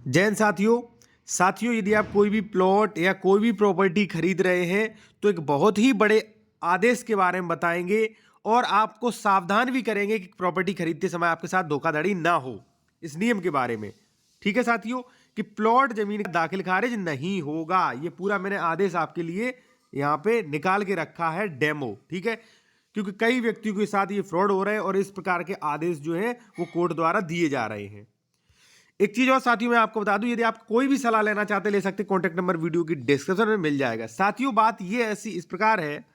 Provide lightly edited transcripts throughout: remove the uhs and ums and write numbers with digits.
जैन साथियों यदि आप कोई भी प्लॉट या कोई भी प्रॉपर्टी खरीद रहे हैं तो एक बहुत ही बड़े आदेश के बारे में बताएंगे और आपको सावधान भी करेंगे कि प्रॉपर्टी खरीदते समय आपके साथ धोखाधड़ी ना हो। इस नियम के बारे में, ठीक है साथियों, कि प्लॉट जमीन का दाखिल खारिज नहीं होगा। ये पूरा मैंने आदेश आपके लिए यहाँ पे निकाल के रखा है, डेमो, ठीक है, क्योंकि कई व्यक्तियों के साथ ये फ्रॉड हो रहे हैं और इस प्रकार के आदेश जो है वो कोर्ट द्वारा दिए जा रहे हैं। एक चीज और साथियों मैं आपको बता दूं, यदि आप कोई भी सलाह लेना चाहते ले सकते, कॉन्टैक्ट नंबर वीडियो की डिस्क्रिप्शन में मिल जाएगा। साथियों बात ये ऐसी इस प्रकार है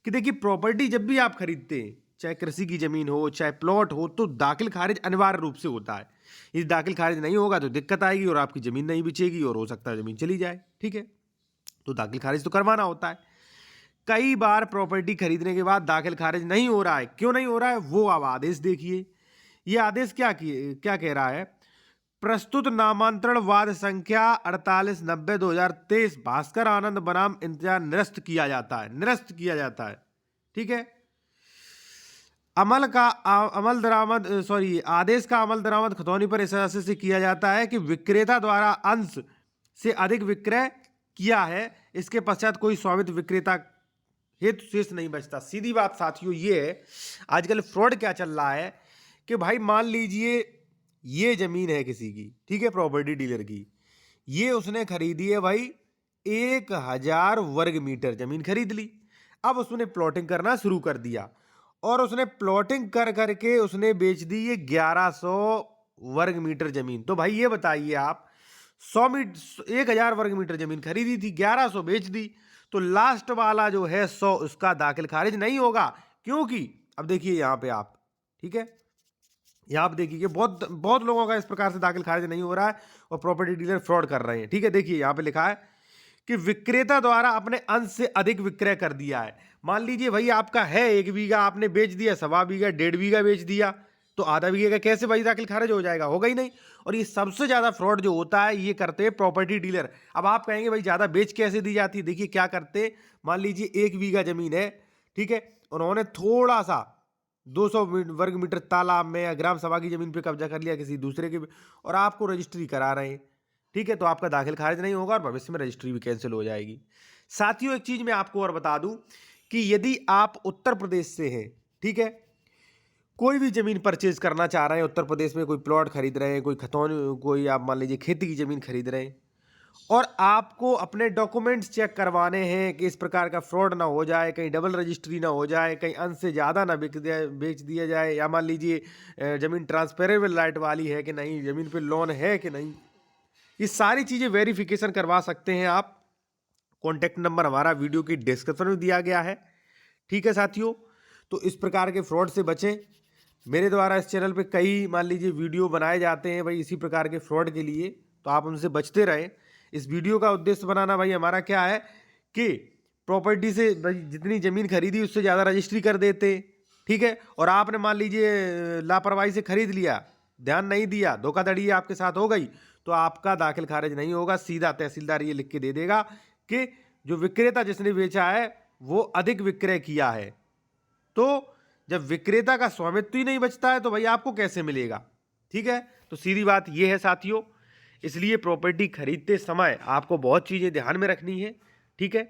कि देखिए, प्रॉपर्टी जब भी आप खरीदते हैं, चाहे कृषि की जमीन हो चाहे प्लॉट हो, तो दाखिल खारिज अनिवार्य रूप से होता है। यदि दाखिल खारिज नहीं होगा तो दिक्कत आएगी और आपकी जमीन नहीं बिचेगी और हो सकता है जमीन चली जाए, ठीक है। तो दाखिल खारिज तो करवाना होता है। कई बार प्रॉपर्टी खरीदने के बाद दाखिल खारिज नहीं हो रहा है, क्यों नहीं हो रहा है वो आप आदेश देखिए। ये आदेश क्या कह रहा है? प्रस्तुत नामांतरण वाद संख्या 4890/2023 भास्कर आनंद बनाम इंतजार निरस्त किया जाता है, ठीक है। आदेश का अमल दरामद खतौनी पर इस वजह से किया जाता है कि विक्रेता द्वारा अंश से अधिक विक्रय किया है, इसके पश्चात कोई स्वामित्व विक्रेता हेतु शेष नहीं बचता। सीधी बात साथियों ये है, आजकल फ्रॉड क्या चल रहा है कि भाई मान लीजिए ये जमीन है किसी की, ठीक है, प्रॉपर्टी डीलर की, ये उसने खरीदी है भाई 1000 वर्ग मीटर जमीन खरीद ली। अब उसने प्लॉटिंग करना शुरू कर दिया और उसने प्लॉटिंग कर करके उसने बेच दी ये 1100 वर्ग मीटर जमीन। तो भाई ये बताइए आप, 1000 वर्ग मीटर जमीन खरीदी थी, 1100 बेच दी, तो लास्ट वाला जो है 100 उसका दाखिल खारिज नहीं होगा। क्योंकि अब देखिए यहाँ पे आप, ठीक है, यहाँ आप देखिए कि बहुत बहुत लोगों का इस प्रकार से दाखिल खारिज नहीं हो रहा है और प्रॉपर्टी डीलर फ्रॉड कर रहे हैं, ठीक है। देखिए यहाँ पे लिखा है कि विक्रेता द्वारा अपने अंश से अधिक विक्रय कर दिया है। मान लीजिए भाई आपका है 1 बीघा, आपने बेच दिया 1.25 बीघा, 1.5 बीघा बेच दिया, तो आधा बीघे का कैसे भाई दाखिल खारिज हो जाएगा? होगा ही नहीं। और ये सबसे ज्यादा फ्रॉड जो होता है ये करते हैं प्रॉपर्टी डीलर। अब आप कहेंगे भाई ज्यादा बेच कैसे दी जाती है? देखिए क्या करते, मान लीजिए 1 बीघा जमीन है, ठीक है, उन्होंने थोड़ा सा 200 वर्ग मीटर तालाब में या ग्राम सभा की जमीन पे कब्जा कर लिया किसी दूसरे के, और आपको रजिस्ट्री करा रहे हैं, ठीक है, तो आपका दाखिल खारिज नहीं होगा और भविष्य में रजिस्ट्री भी कैंसिल हो जाएगी। साथियों एक चीज मैं आपको और बता दूं कि यदि आप उत्तर प्रदेश से हैं, ठीक है, कोई भी जमीन परचेज करना चाह रहे हैं, उत्तर प्रदेश में कोई प्लॉट खरीद रहे हैं, कोई आप मान लीजिए खेती की जमीन खरीद रहे हैं, और आपको अपने डॉक्यूमेंट्स चेक करवाने हैं कि इस प्रकार का फ्रॉड ना हो जाए, कहीं डबल रजिस्ट्री ना हो जाए, कहीं अंश से ज़्यादा ना बेच दिया जाए, या मान लीजिए ज़मीन ट्रांसफरेबल राइट वाली है कि नहीं, ज़मीन पे लोन है कि नहीं, ये सारी चीज़ें वेरिफिकेशन करवा सकते हैं आप। कॉन्टैक्ट नंबर हमारा वीडियो की डिस्क्रिप्शन में दिया गया है, ठीक है साथियों। तो इस प्रकार के फ्रॉड से बचें। मेरे द्वारा इस चैनल पे कई मान लीजिए वीडियो बनाए जाते हैं भाई इसी प्रकार के फ्रॉड के लिए, तो आप उनसे बचते रहें। इस वीडियो का उद्देश्य बनाना भाई हमारा क्या है कि प्रॉपर्टी से जितनी ज़मीन खरीदी उससे ज़्यादा रजिस्ट्री कर देते, ठीक है, और आपने मान लीजिए लापरवाही से खरीद लिया, ध्यान नहीं दिया, धोखाधड़ी आपके साथ हो गई, तो आपका दाखिल खारिज नहीं होगा। सीधा तहसीलदार ये लिख के दे देगा कि जो विक्रेता जिसने बेचा है वो अधिक विक्रय किया है। तो जब विक्रेता का स्वामित्व ही नहीं बचता है तो भाई आपको कैसे मिलेगा? ठीक है, तो सीधी बात यह है साथियों। इसलिए प्रॉपर्टी खरीदते समय आपको बहुत चीजें ध्यान में रखनी है, ठीक है।